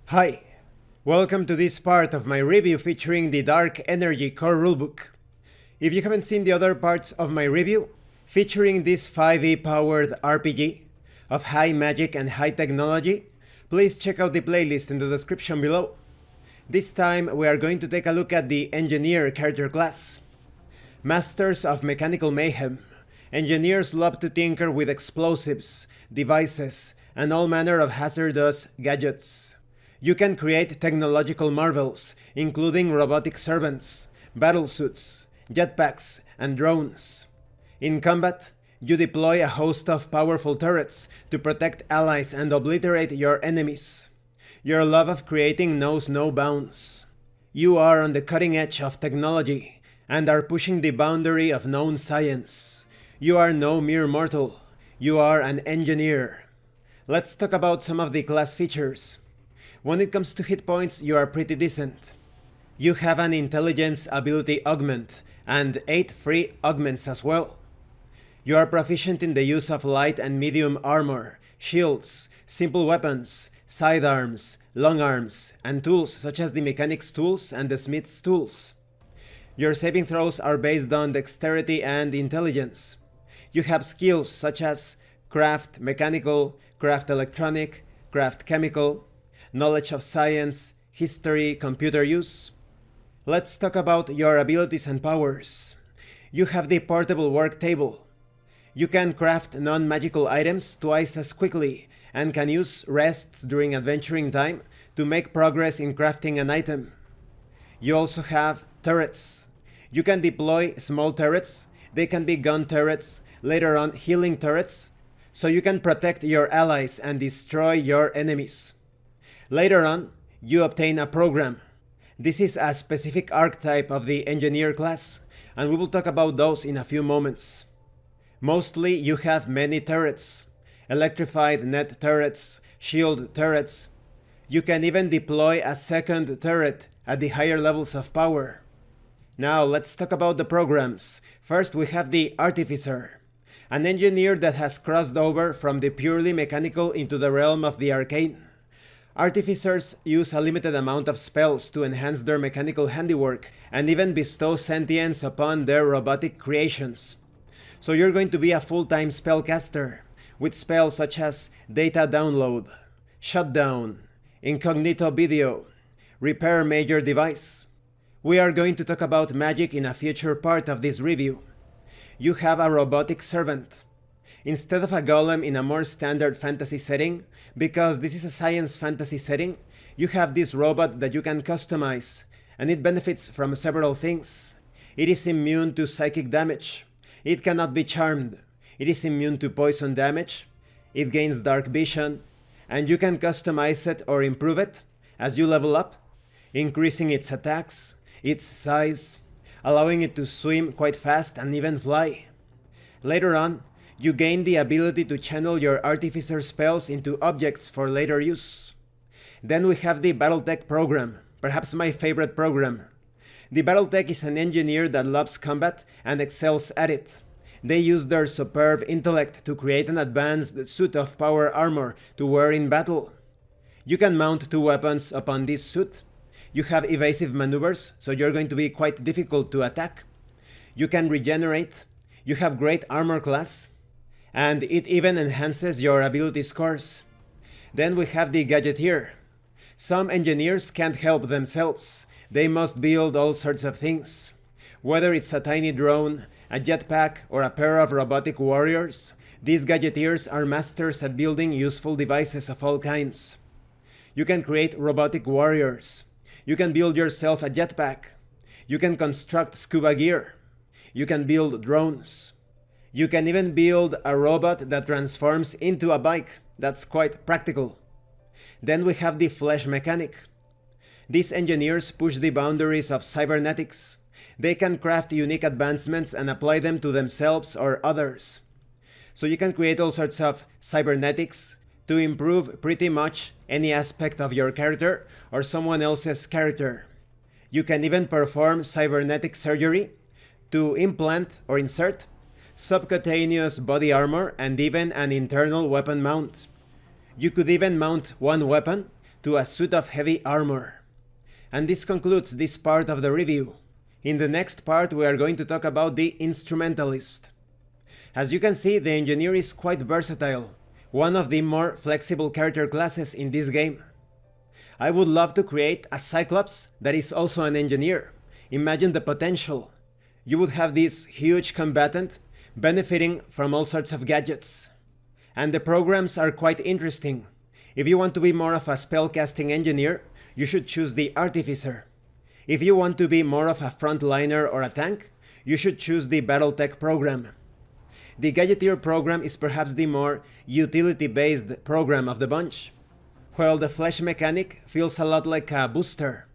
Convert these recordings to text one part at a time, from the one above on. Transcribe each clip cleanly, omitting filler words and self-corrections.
Hi, welcome to this part of my review featuring the DarkEnergy Core Rulebook. If you haven't seen the other parts of my review, featuring this 5e powered RPG of high magic and high technology, please check out the playlist in the description below. This time we are going to take a look at the Engineer character class. Masters of Mechanical Mayhem, engineers love to tinker with explosives, devices, and all manner of hazardous gadgets. You can create technological marvels, including robotic servants, battlesuits, jetpacks, and drones. In combat, you deploy a host of powerful turrets to protect allies and obliterate your enemies. Your love of creating knows no bounds. You are on the cutting edge of technology and are pushing the boundary of known science. You are no mere mortal. You are an engineer. Let's talk about some of the class features. When it comes to hit points, you are pretty decent. You have an intelligence ability augment and 8 free augments as well. You are proficient in the use of light and medium armor, shields, simple weapons, sidearms, long arms, and tools such as the mechanic's tools and the smith's tools. Your saving throws are based on dexterity and intelligence. You have skills such as craft mechanical, craft electronic, craft chemical, knowledge of science, history, computer use. Let's talk about your abilities and powers. You have the portable work table. You can craft non-magical items twice as quickly and can use rests during adventuring time to make progress in crafting an item. You also have turrets. You can deploy small turrets. They can be gun turrets, later on healing turrets, so you can protect your allies and destroy your enemies. Later on, you obtain a program. This is a specific archetype of the engineer class, and we will talk about those in a few moments. Mostly, you have many turrets, electrified net turrets, shield turrets. You can even deploy a second turret at the higher levels of power. Now, let's talk about the programs. First, we have the Artificer, an engineer that has crossed over from the purely mechanical into the realm of the arcane. Artificers use a limited amount of spells to enhance their mechanical handiwork and even bestow sentience upon their robotic creations. So you're going to be a full-time spellcaster with spells such as Data Download, Shutdown, Incognito Video, Repair Major Device. We are going to talk about magic in a future part of this review. You have a robotic servant. Instead of a golem in a more standard fantasy setting, because this is a science fantasy setting, you have this robot that you can customize, and it benefits from several things. It is immune to psychic damage. It cannot be charmed. It is immune to poison damage. It gains dark vision, and you can customize it or improve it as you level up, increasing its attacks, its size, allowing it to swim quite fast and even fly. Later on, you gain the ability to channel your Artificer spells into objects for later use. Then we have the Battletech program, perhaps my favorite program. The Battletech is an engineer that loves combat and excels at it. They use their superb intellect to create an advanced suit of power armor to wear in battle. You can mount 2 weapons upon this suit. You have evasive maneuvers, so you're going to be quite difficult to attack. You can regenerate. You have great armor class, and it even enhances your ability scores. Then we have the Gadgeteer. Some engineers can't help themselves. They must build all sorts of things. Whether it's a tiny drone, a jetpack, or a pair of robotic warriors, these Gadgeteers are masters at building useful devices of all kinds. You can create robotic warriors. You can build yourself a jetpack. You can construct scuba gear. You can build drones. You can even build a robot that transforms into a bike. That's quite practical. Then we have the Flesh Mechanic. These engineers push the boundaries of cybernetics. They can craft unique advancements and apply them to themselves or others. So you can create all sorts of cybernetics to improve pretty much any aspect of your character or someone else's character. You can even perform cybernetic surgery to implant or insert subcutaneous body armor and even an internal weapon mount. You could even mount one weapon to a suit of heavy armor. And this concludes this part of the review. In the next part we are going to talk about the Instrumentalist. As you can see, the Engineer is quite versatile, one of the more flexible character classes in this game. I would love to create a Cyclops that is also an Engineer. Imagine the potential. You would have this huge combatant benefiting from all sorts of gadgets. And the programs are quite interesting. If you want to be more of a spellcasting engineer, you should choose the Artificer. If you want to be more of a frontliner or a tank, you should choose the Battletech program. The Gadgeteer program is perhaps the more utility-based program of the bunch, while the Flesh Mechanic feels a lot like a booster.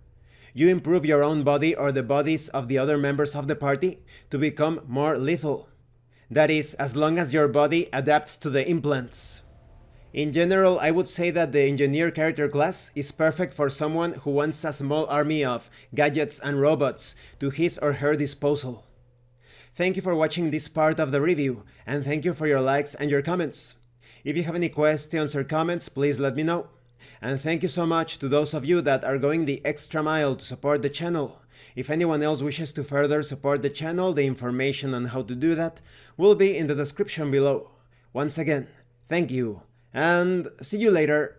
You improve your own body or the bodies of the other members of the party to become more lethal. That is, as long as your body adapts to the implants. In general, I would say that the Engineer character class is perfect for someone who wants a small army of gadgets and robots to his or her disposal. Thank you for watching this part of the review, and thank you for your likes and your comments. If you have any questions or comments, please let me know. And thank you so much to those of you that are going the extra mile to support the channel. If anyone else wishes to further support the channel, the information on how to do that will be in the description below. Once again, thank you, and see you later.